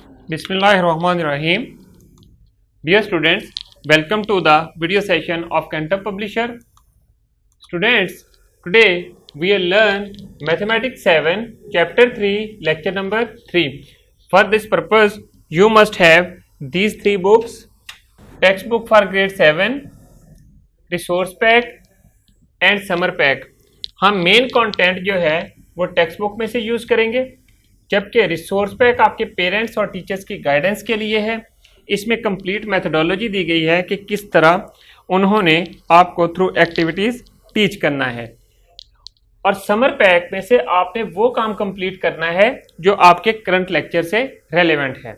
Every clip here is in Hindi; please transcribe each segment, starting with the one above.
Bismillahirrahmanirrahim. Dear students, welcome to the video session of Cantor Publisher. Students, today we will learn Mathematics 7, Chapter 3, Lecture number 3. For this purpose, you must have these three books: Textbook for Grade 7, Resource Pack and Summer Pack. हम मेन कंटेंट जो है वो टेक्स्ट बुक में से यूज़ करेंगे, जबकि रिसोर्स पैक आपके पेरेंट्स और टीचर्स की गाइडेंस के लिए है। इसमें कंप्लीट मेथोडोलॉजी दी गई है कि किस तरह उन्होंने आपको थ्रू एक्टिविटीज़ टीच करना है, और समर पैक में से आपने वो काम कंप्लीट करना है जो आपके करंट लेक्चर से रेलेवेंट है।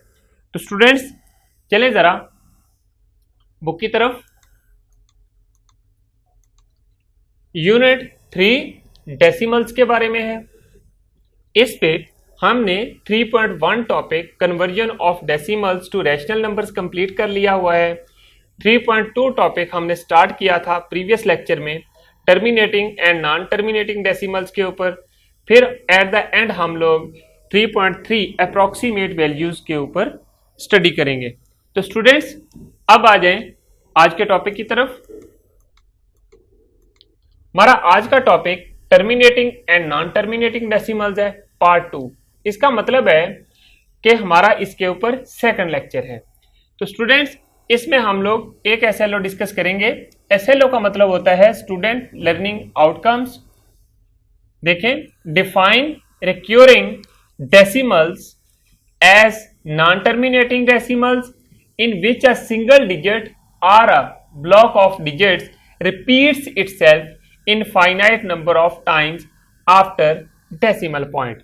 तो स्टूडेंट्स, चलें ज़रा बुक की तरफ। यूनिट 3 डेसिमल्स के बारे में है। इस पे हमने 3.1 topic conversion of decimals to rational numbers complete कर लिया हुआ है। 3.2 टॉपिक हमने स्टार्ट किया था प्रीवियस लेक्चर में terminating and non terminating decimals के ऊपर। फिर एट द एंड हम लोग 3.3 अप्रॉक्सीमेट वैल्यूज के ऊपर स्टडी करेंगे। तो स्टूडेंट्स, अब आ जाएं आज के टॉपिक की तरफ। हमारा आज का topic terminating and non terminating decimals है, पार्ट 2। इसका मतलब है कि हमारा इसके ऊपर सेकंड लेक्चर है। तो स्टूडेंट्स, इसमें हम लोग एक एसएलओ डिस्कस करेंगे। एसएलओ का मतलब होता है स्टूडेंट लर्निंग आउटकम्स। देखें, define recurring decimals as non terminating decimals in which a single digit और a block of digits repeats itself in finite number of times after decimal point.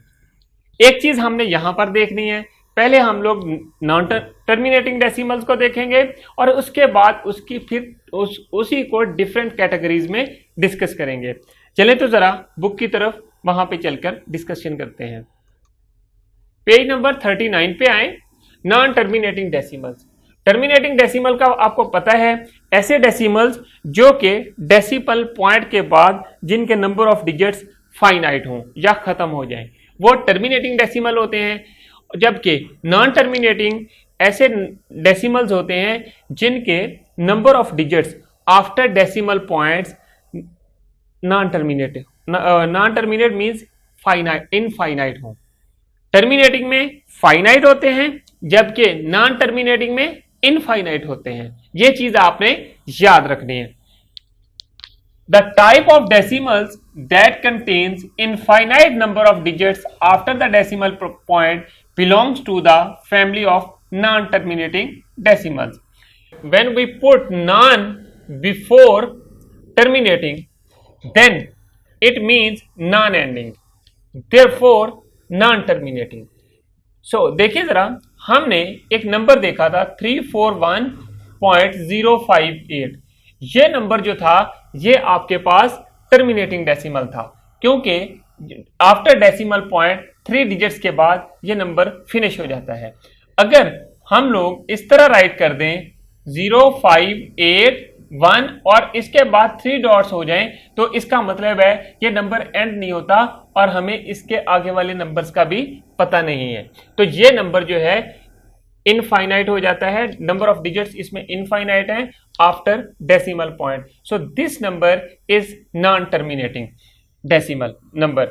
एक चीज हमने यहां पर देखनी है, पहले हम लोग नॉन टर्मिनेटिंग डेसिमल्स को देखेंगे और उसके बाद उसकी फिर उसी को डिफरेंट कैटेगरीज में डिस्कस करेंगे। चलें तो जरा बुक की तरफ वहां पे चलकर डिस्कशन करते हैं। पेज नंबर 39 पे आए। Non terminating decimals. Terminating decimal का आपको पता है ऐसे डेसिमल्स जो कि डेसिमल पॉइंट के बाद जिनके नंबर ऑफ डिजिट्स फाइनाइट हों या खत्म हो जाएं, वो टर्मिनेटिंग डेसिमल होते हैं। जबकि नॉन टर्मिनेटिंग ऐसे डेसिमल्स होते हैं जिनके number of digits after decimal points non terminate means finite, infinite हो। टर्मिनेटिंग में फाइनाइट होते हैं, जबकि नॉन टर्मिनेटिंग में इनफाइनाइट होते हैं। ये चीज आपने याद रखनी है। The type of decimals that contains infinite number of digits after the decimal point belongs to the family of non-terminating decimals. When we put non before terminating, then it means non-ending. Therefore, non-terminating. So, देखिए जरा, हमने एक नंबर देखा था 341.058। ये नंबर जो था ये आपके पास टर्मिनेटिंग डेसिमल था, क्योंकि आफ्टर डेसिमल पॉइंट 3 डिजिट्स के बाद ये नंबर फिनिश हो जाता है। अगर हम लोग इस तरह राइट कर दें 0581 और इसके बाद 3 डॉट्स हो जाएं, तो इसका मतलब है ये नंबर एंड नहीं होता और हमें इसके आगे वाले नंबर्स का भी पता नहीं है। तो ये नंबर जो है इनफाइनाइट हो जाता है, नंबर ऑफ डिजिट्स इसमें इनफाइनाइट है after decimal point. So this number is non terminating decimal number.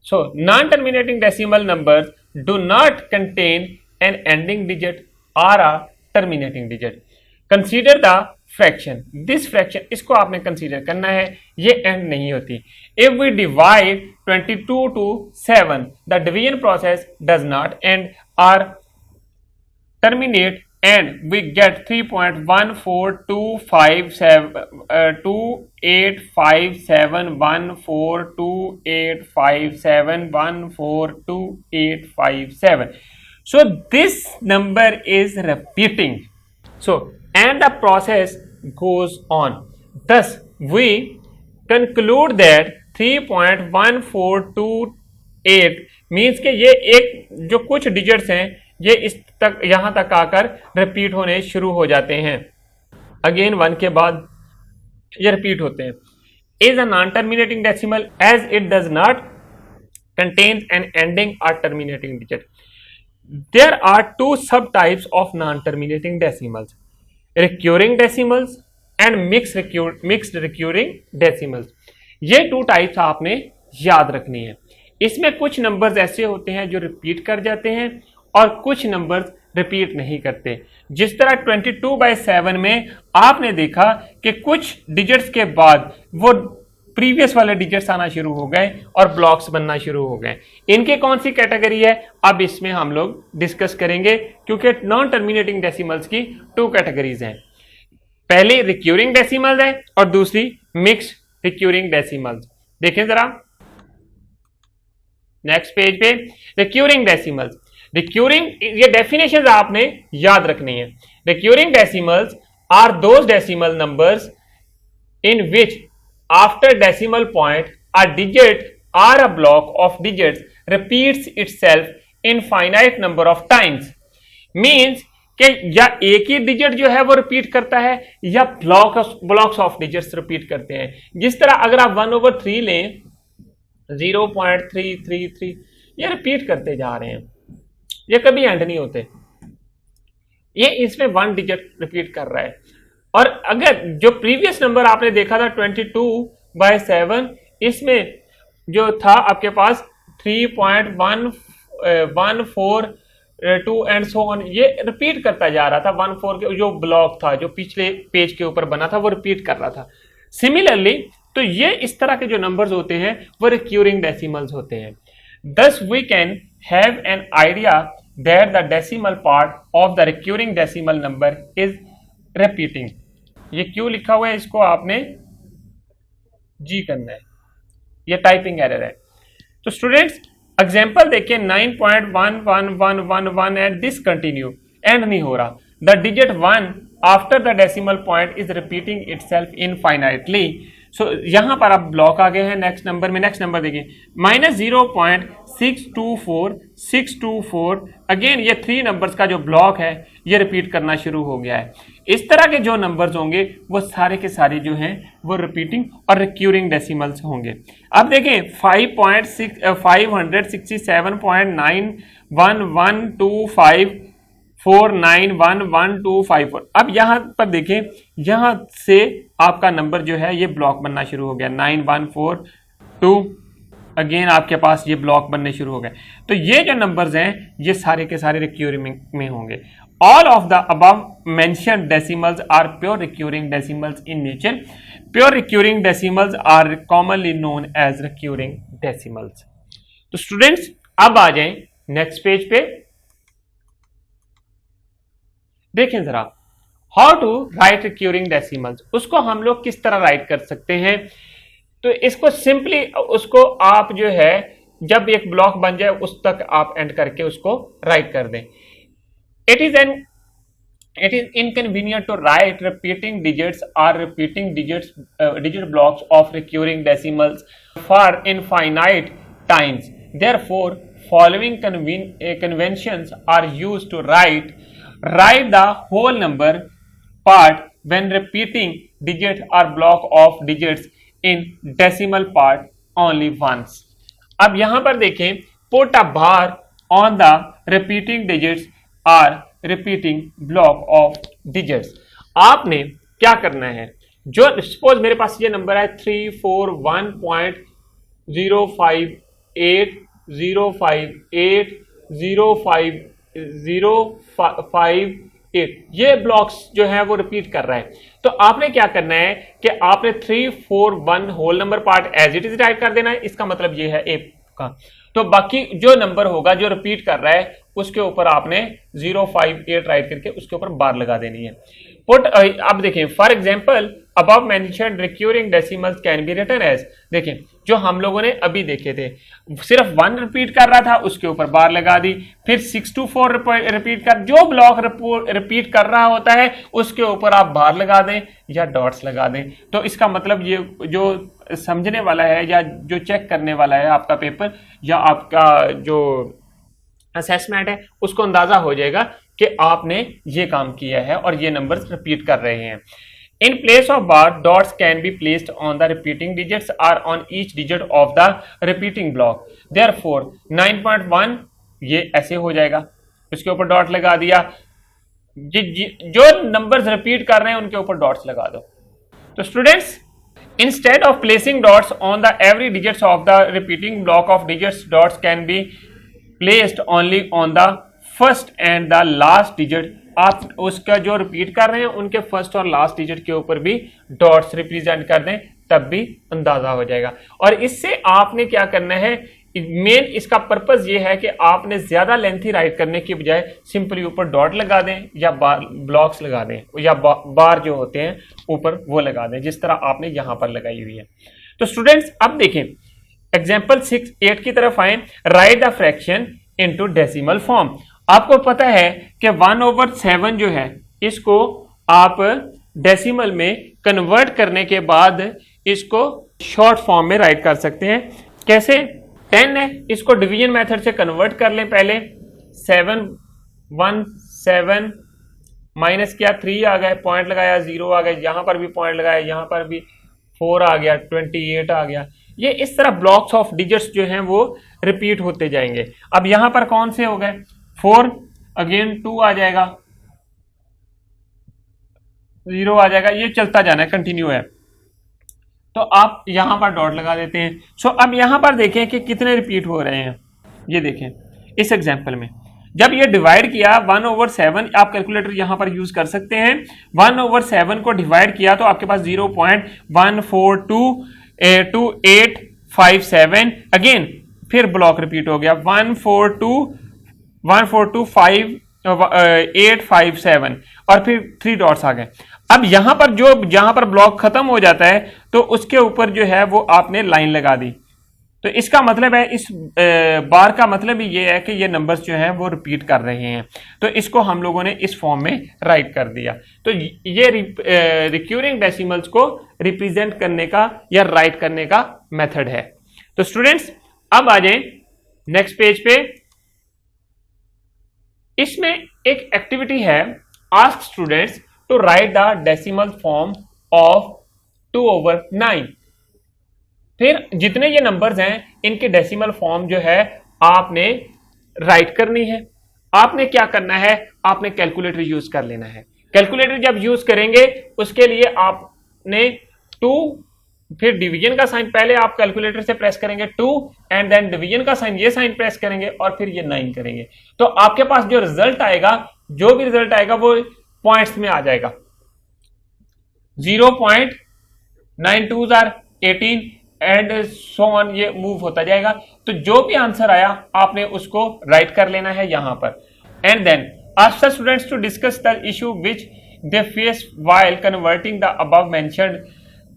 So non terminating decimal number do not contain an ending digit और a terminating digit. Consider the fraction. This fraction, इसको आपने कंसीडर करना है, ये एंड नहीं होती। If we divide 22 to 7, the division process does not end और terminate and we get 3.142571428571428571. So this number is repeating. So and the process goes on. Thus we conclude that 3.1428 means कि ये एक जो कुछ डिजिट्स हैं ये इस तक यहां तक आकर रिपीट होने शुरू हो जाते हैं। अगेन 1 के बाद ये रिपीट होते हैं। Is a non terminating decimal as it does not contains an ending or terminating digit. There are two subtypes of non-terminating decimals, recurring decimals and mixed recurring decimals. ये टू टाइप्स आपने याद रखनी है। इसमें कुछ नंबर्स ऐसे होते हैं जो रिपीट कर जाते हैं और कुछ नंबर्स रिपीट नहीं करते। जिस तरह 22/7 में आपने देखा कि कुछ डिजिट्स के बाद वो प्रीवियस वाले डिजिट्स आना शुरू हो गए और ब्लॉक्स बनना शुरू हो गए। इनके कौन सी कैटेगरी है, अब इसमें हम लोग डिस्कस करेंगे, क्योंकि नॉन टर्मिनेटिंग डेसिमल्स की टू कैटेगरीज हैं। पहली रिक्यूरिंग डेसिमल्स है और दूसरी मिक्स्ड रिक्यूरिंग डेसिमल्स। देखें जरा नेक्स्ट पेज पे, रिक्यूरिंग डेसिमल्स। रिक्यूरिंग, ये डेफिनेशन आपने याद रखनी है। Recurring decimals are those decimal numbers in which after decimal point a digit or a block of digits repeats itself in finite number of times. Means कि या एक ही डिजिट जो है वो रिपीट करता है या ब्लॉक्स ऑफ डिजिट्स रिपीट करते हैं। जिस तरह अगर आप 1/3 लें 0.333, ये रिपीट करते जा रहे हैं, ये कभी एंड नहीं होते। ये इसमें 1 डिजिट रिपीट कर रहा है। और अगर जो प्रीवियस नंबर आपने देखा था 22/7, इसमें जो था आपके पास 3.142 एंड सो ऑन, ये रिपीट करता जा रहा था। 14 के जो ब्लॉक था जो पिछले पेज के ऊपर बना था वो रिपीट कर रहा था। सिमिलरली तो ये इस तरह के जो नंबर्स होते हैं वो रिक्यूरिंग डेसिमल्स होते हैं। Thus we can have an idea that the decimal part of the recurring decimal number is repeating. ये क्यों लिखा हुआ है, इसको आपने जी करना है, ये टाइपिंग एरर है। तो स्टूडेंट्स एग्जांपल देखिए 9.1111 एंड डिसकंटिन्यू, एंड नहीं हो रहा। The digit 1 after the decimal point is repeating itself infinitely. सो यहां पर आप ब्लॉक आ गए हैं नेक्स्ट नंबर में। नेक्स्ट नंबर देखिए -0.624624। अगेन ये 3 नंबर्स का जो ब्लॉक है ये रिपीट करना शुरू हो गया है। इस तरह के जो नंबर्स होंगे वो सारे के सारे जो हैं वो रिपीटिंग और रिक्यूरिंग डेसिमल्स होंगे। अब देखें 5.651.911254911254। अब यहां पर देखें, यहां से आपका नंबर जो है ये ब्लॉक बनना शुरू हो गया 9142। अगेन आपके पास ये ब्लॉक बनने शुरू हो गए। तो ये जो नंबर्स हैं ये सारे के सारे रिक्यूरिंग में होंगे। All of the above mentioned decimals are pure recurring decimals in nature. Pure recurring decimals are commonly known as recurring decimals. तो स्टूडेंट्स अब आ जाएं नेक्स्ट पेज पे। देखें जरा how to write recurring decimals, उसको हम लोग किस तरह राइट कर सकते हैं। तो इसको सिंपली उसको आप जो है जब एक ब्लॉक बन जाए उस तक आप एंड करके उसको राइट कर दें। It is inconvenient to write repeating digits or repeating digit blocks of recurring decimals for infinite times. Therefore, following conventions are used to write the whole number part when repeating digit or block of digits in decimal part only once. अब यहां पर देखें, put a bar on the repeating digits are repeating block of digits. आपने क्या करना है, जो सपोज मेरे पास ये नंबर है 341.058050508, ये ब्लॉक्स जो है वो रिपीट कर रहा है। तो आपने क्या करना है कि आपने 341 whole number part as it is write कर देना है। इसका मतलब ये है ए का। तो बाकी जो नंबर होगा जो रिपीट कर रहा है उसके ऊपर आपने 058 राइट करके उसके ऊपर बार लगा देनी है। पुट अब देखें for example above mentioned recurring decimals can be written as. देखें जो हम लोगों ने अभी देखे थे, सिर्फ 1 रिपीट कर रहा था उसके ऊपर बार लगा दी, फिर 624 रिपीट कर, जो ब्लॉक रिपीट कर रहा होता है उसके ऊपर आप बार लगा दें या डॉट्स लगा दें। तो इसका मतलब ये जो समझने वाला है या जो चेक करने वाला है आपका पेपर या आपका जो असेसमेंट है उसको अंदाजा हो जाएगा कि आपने ये काम किया है और ये नंबर्स रिपीट कर रहे हैं। In place of bar, dots can be placed on the repeating digits or on each digit of the repeating block. Therefore, 9.1 ये ऐसे हो जाएगा, उसके ऊपर डॉट लगा दिया। जो नंबर्स रिपीट कर रहे हैं उनके ऊपर डॉट्स लगा दो। तो students, instead of placing dots on the every digits of the repeating block of digits, dots can be placed only on the first and the last digit। आप उसका जो रिपीट कर रहे हैं उनके फर्स्ट और लास्ट डिजिट के ऊपर भी डॉट्स रिप्रेजेंट कर दें, तब भी अंदाजा हो जाएगा। और इससे आपने क्या करना है, मेन इसका पर्पस ये है कि आपने ज्यादा लेंथी राइट करने की बजाय सिंपली ऊपर डॉट लगा दें या ब्लॉक्स लगा दें या बार जो होते हैं ऊपर वो लगा दें, जिस तरह आपने यहां पर लगाई हुई है। तो स्टूडेंट्स अब देखें एग्जांपल 6-8 की तरफ आए। Right the fraction into decimal form. आपको पता है कि 1/7 जो है इसको आप डेसिमल में कन्वर्ट करने के बाद इसको शॉर्ट फॉर्म में राइट कर सकते हैं। कैसे? 10 है, इसको डिवीजन मेथड से कन्वर्ट कर लें पहले। 7 माइनस किया 3 आ गए, पॉइंट लगाया 0 आ गए, यहां पर भी पॉइंट लगाया, यहां पर भी 4 आ गया, 28 आ गया। ये इस तरह ब्लॉक्स ऑफ डिजिट्स जो हैं वो रिपीट होते जाएंगे। अब यहां पर कौन से हो गए? 4 अगेन 2 आ जाएगा, 0 आ जाएगा, ये चलता जाना है, कंटिन्यू है। तो आप यहां पर डॉट लगा देते हैं। सो अब यहां पर देखें कि कितने रिपीट हो रहे हैं। ये देखें इस एग्जांपल में जब ये डिवाइड किया 1/7, आप कैलकुलेटर यहां पर यूज कर सकते हैं। 1/7 को डिवाइड किया तो आपके पास 0.1422857 अगेन फिर ब्लॉक रिपीट हो गया 1425857 और फिर 3 डॉट्स आ गए। अब यहां पर जहां पर ब्लॉक खत्म हो जाता है तो उसके ऊपर जो है वो आपने लाइन लगा दी। तो इसका मतलब है, इस बार का मतलब ही ये है कि ये नंबर्स जो हैं वो रिपीट कर रहे हैं। तो इसको हम लोगों ने इस फॉर्म में राइट कर दिया। तो ये रिक्यूरिंग डेसिमल्स को रिप्रेजेंट करने का या राइट करने का मेथड है। तो स्टूडेंट्स अब आ जाएं नेक्स्ट पेज पे। इसमें एक एक्टिविटी है, ask students to write the decimal form of 2/9। फिर जितने ये नंबर्स हैं इनके डेसिमल फॉर्म जो है आपने राइट करनी है। आपने क्या करना है, आपने कैलकुलेटर यूज कर लेना है। कैलकुलेटर जब यूज करेंगे उसके लिए आपने 2, फिर डिवीजन का साइन, पहले आप कैलकुलेटर से प्रेस करेंगे 2 एंड देन डिवीजन का साइन, ये साइन प्रेस करेंगे और फिर ये 9 करेंगे। तो आपके पास जो रिजल्ट आएगा, जो भी रिजल्ट आएगा वो पॉइंट्स में आ जाएगा। 0.92 आर 18 एंड सो ऑन, ये मूव होता जाएगा। तो जो भी आंसर आया आपने उसको राइट कर लेना है यहां पर। And then ask students to discuss the issue which they face while converting the above mentioned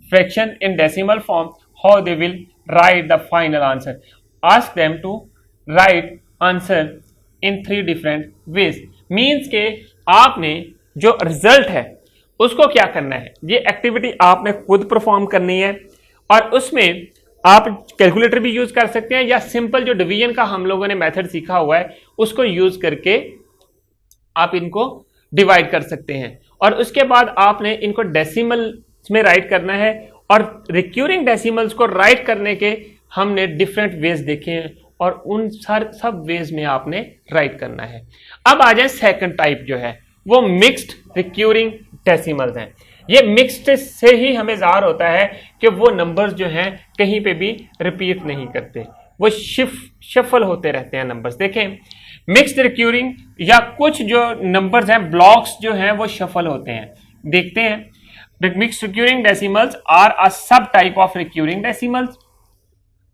fraction in decimal form, how they will write the final answer. Ask them to write answer in 3 different ways. Means के आपने जो रिजल्ट है उसको क्या करना है, ये एक्टिविटी आपने खुद परफॉर्म करनी है और उसमें आप कैलकुलेटर भी यूज कर सकते हैं या सिंपल जो डिवीजन का हम लोगों ने मेथड सीखा हुआ है उसको यूज करके आप इनको डिवाइड कर सकते हैं। और उसके बाद आपने इनको डेसिमल में राइट करना है और रिक्यूरिंग डेसिमल्स को राइट करने के हमने डिफरेंट वेज देखे हैं और उन सब वेज में आपने राइट करना है। अब आ जाए सेकंड टाइप जो है वो मिक्स्ड रिक्यूरिंग डेसिमल्स हैं। ये मिक्स्ड से ही हमें ज़ाहिर होता है कि वो नंबर्स जो हैं कहीं पे भी रिपीट नहीं करते, वो शफल होते रहते हैं नंबर्स। देखें मिक्स्ड रिक्यूरिंग या कुछ जो नंबर्स हैं ब्लॉक्स जो हैं वो शफल होते हैं। देखते हैं mixed recurring decimals are a sub type of recurring decimals.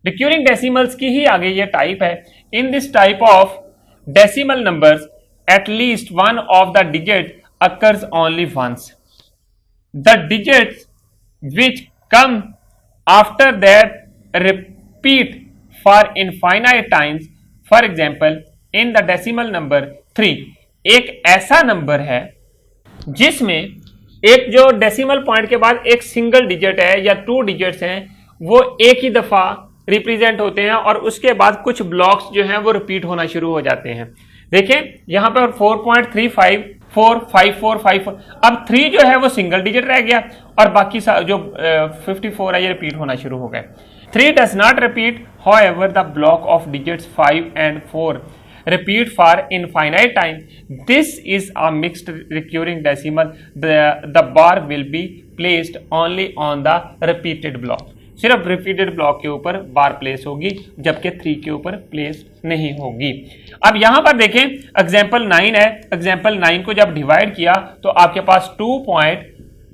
Recurring decimals की ही आगे ये टाइप है। In this type of decimal numbers at least one of the digit occurs only once. The digits which come after that repeat for infinite times. For example, in the decimal number 3, एक ऐसा नंबर है जिसमें एक जो डेसिमल पॉइंट के बाद एक सिंगल डिजिट है या 2 डिजिट्स हैं वो एक ही दफा रिप्रेजेंट होते हैं और उसके बाद कुछ ब्लॉक्स जो हैं वो रिपीट होना शुरू हो जाते हैं। देखें यहां पर 4.354545, अब 3 जो है वो सिंगल डिजिट रह गया और बाकी जो 54 है ये रिपीट होना शुरू हो गए। 3 does not repeat, however the block of digits 5 and 4 repeat for infinite time, this is a mixed recurring decimal. The bar will be placed only on the repeated block. सिर्फ रिपीटेड ब्लॉक के ऊपर बार प्लेस होगी, जबकि 3 के ऊपर प्लेस नहीं होगी। अब यहां पर देखें एग्जाम्पल 9 है, एग्जाम्पल 9 को जब डिवाइड किया तो आपके पास 2 पॉइंट,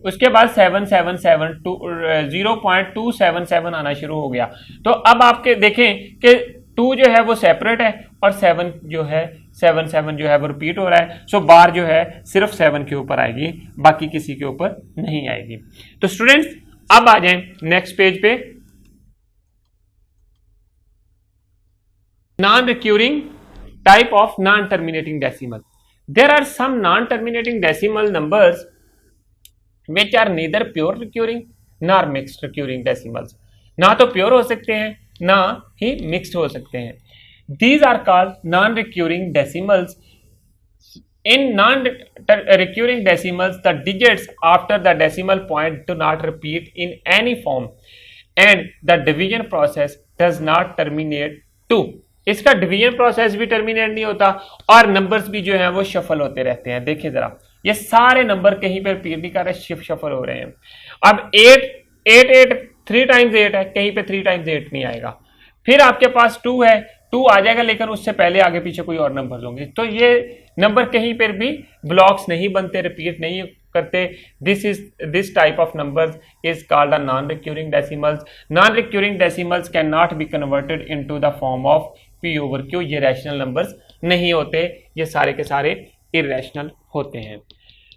उसके बाद 777 0.277 आना शुरू हो गया। तो अब आपके देखें कि 2 जो है वो सेपरेट है और 7 जो है 7 जो है वो रिपीट हो रहा है। सो बार जो है सिर्फ 7 के ऊपर आएगी, बाकी किसी के ऊपर नहीं आएगी। तो स्टूडेंट्स अब आ जाएं नेक्स्ट पेज पे। Non recurring type of non terminating decimal. There are some non terminating decimal numbers which are neither pure recurring nor mixed recurring decimals। ना तो प्योर हो सकते हैं ना ही मिक्स्ड हो सकते हैं। These are called non-recurring decimals। In non-recurring decimals, the digits after the decimal point do not repeat in any form and the division process does not terminate too। इसका डिवीजन प्रोसेस भी टर्मिनेट नहीं होता और नंबर्स भी जो है वो शफल होते रहते हैं। देखिए जरा, ये सारे नंबर कहीं पर रिपीट नहीं कर रहे, शिफ्ट शफल हो रहे हैं। अब 8 3 टाइम्स 8 है, कहीं पे 3 टाइम्स 8 नहीं आएगा। फिर आपके पास 2 है, 2 आ जाएगा लेकिन उससे पहले आगे पीछे कोई और नंबर होंगे। तो ये नंबर कहीं पर भी ब्लॉक्स नहीं बनते, रिपीट नहीं करते। This type of numbers is called a non recurring decimals. Non recurring decimals can not be converted into the form of P over Q. ये रैशनल नंबर्स नहीं होते, ये सारे के सारे इरेशनल होते हैं।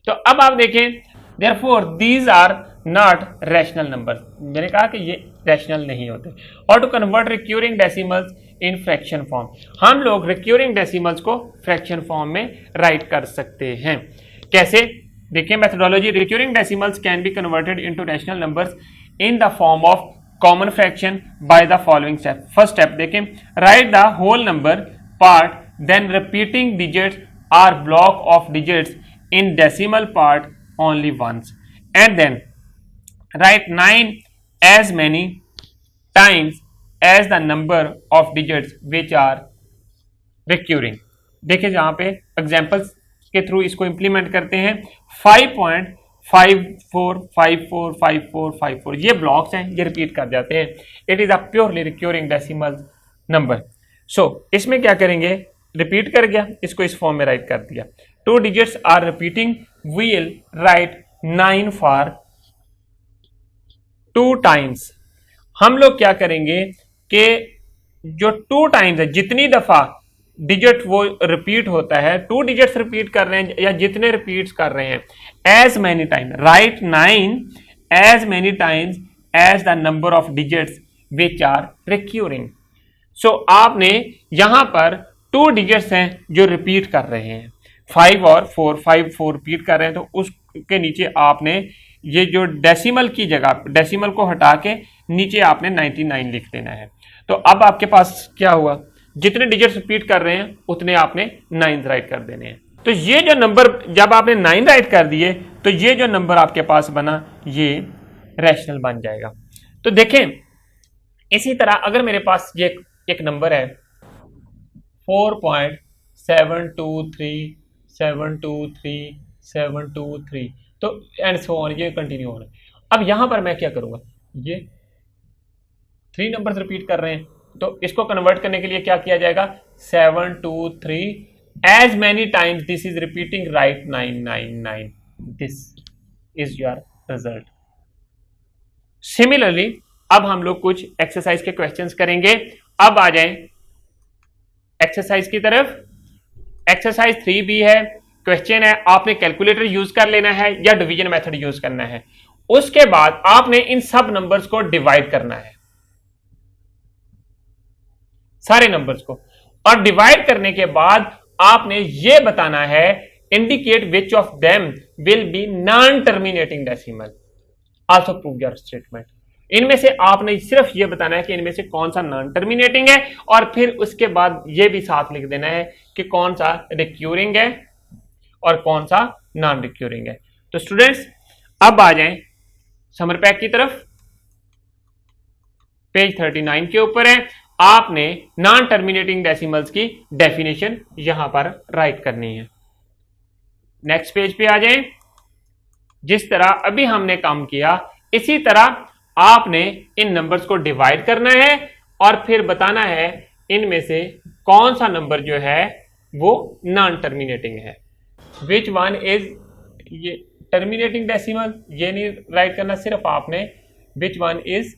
तो अब आप देखें, therefore these are not rational numbers. मैंने कहा कि ये रैशनल नहीं होते। और to convert recurring decimals in fraction form, हम लोग रिक्यूरिंग डेसिमल्स को फ्रैक्शन फॉर्म में राइट कर सकते हैं। कैसे? देखिए methodology. Recurring decimals can be converted into rational numbers in the form of common fraction by the following step. First step देखें, write the whole number part, then repeating digits R block of digits in decimal part only once, and then write 9 as many times as the number of digits which are recurring। देखिए जहां पे एग्जांपल्स के थ्रू इसको इंप्लीमेंट करते हैं। 5.54545454 ये ब्लॉक्स हैं, ये रिपीट कर जाते हैं। It is a purely recurring decimal number. So इसमें क्या करेंगे, रिपीट कर गया, इसको इस फॉर्म में राइट कर दिया। 2 digits are repeating, we'll write 9 for 2 times। हम लोग क्या करेंगे कि जो 2 टाइम्स है, जितनी दफा डिजिट वो रिपीट होता है, 2 डिजिट्स रिपीट कर रहे हैं या जितने रिपीट्स कर रहे हैं, as many time, write 9 as many times as the number of digits which are recurring. So आपने यहां पर 2 डिजिट्स हैं जो रिपीट कर रहे हैं, 5 और 4, 5 4 रिपीट कर रहे हैं, तो उसके नीचे आपने ये जो डेसिमल की जगह, डेसिमल को हटा के नीचे आपने 99 लिख देना है। तो अब आपके पास क्या हुआ, जितने डिजिट्स रिपीट कर रहे हैं उतने आपने 9 राइट कर देने हैं। तो ये जो नंबर जब आपने 9 राइट कर दिए तो ये जो नंबर आपके पास बना ये रैशनल बन जाएगा। तो देखें इसी तरह अगर मेरे पास ये एक नंबर है 4.723 तो एंड सो ऑन, ये कंटिन्यू हो रहा है। अब यहां पर मैं क्या करूंगा, ये 3 नंबर्स रिपीट कर रहे हैं तो इसको कन्वर्ट करने के लिए क्या किया जाएगा, 723 as many times this is repeating, write 999, this is your result. Similarly अब हम लोग कुछ एक्सरसाइज के क्वेश्चंस करेंगे। अब आ जाएं एक्सरसाइज की तरफ। एक्सरसाइज 3B है, क्वेश्चन है आपने कैलकुलेटर यूज कर लेना है या डिवीजन मेथड यूज करना है। उसके बाद आपने इन सब नंबर्स को डिवाइड करना है, सारे नंबर्स को, और डिवाइड करने के बाद आपने ये बताना है indicate which of them will be non terminating decimal, also prove your statement. इनमें से आपने सिर्फ ये बताना है कि इनमें से कौन सा नॉन टर्मिनेटिंग है और फिर उसके बाद ये भी साथ लिख देना है कि कौन सा रिक्यूरिंग है और कौन सा नॉन रिक्यूरिंग है। तो स्टूडेंट्स अब आ जाएं समर पैक की तरफ, पेज 39 के ऊपर है। आपने नॉन टर्मिनेटिंग डेसिमल्स की डेफिनेशन यहां पर राइट करनी है। नेक्स्ट पेज पे आ जाएं। जिस तरह अभी हमने काम किया इसी तरह आपने इन नंबर्स को डिवाइड करना है और फिर बताना है इनमें से कौन सा नंबर जो है वो नॉन टर्मिनेटिंग है। विच वन इज, ये टर्मिनेटिंग डेसिमल ये नहीं राइट करना, सिर्फ आपने which one is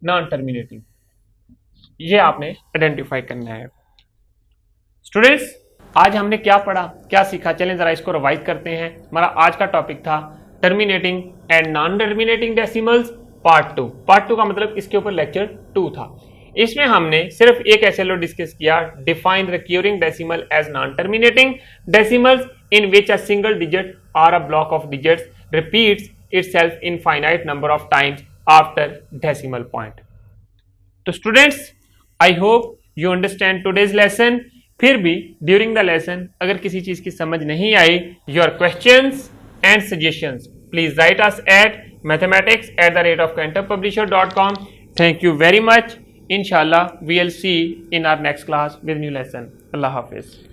non terminating ये आपने आइडेंटिफाई करना है। स्टूडेंट्स, आज हमने क्या पढ़ा, क्या सीखा, चलें जरा इसको रिवाइज करते हैं। हमारा आज का टॉपिक था terminating and non terminating decimals part 2। Part 2 का मतलब इसके ऊपर लेक्चर 2 था। इसमें हमने सिर्फ एक एसएलओ डिस्कस किया, define recurring decimal as non terminating decimals in which a single digit और a block of digits repeats itself in finite number of times after decimal point. तो students, I hope you understand today's lesson. फिर भी ड्यूरिंग द लेसन अगर किसी चीज की समझ नहीं आई, your questions and suggestions please write us at mathematics@quantumpublisher.com. Thank you very much. Inshallah, we'll see in our next class with new lesson. Allah Hafiz.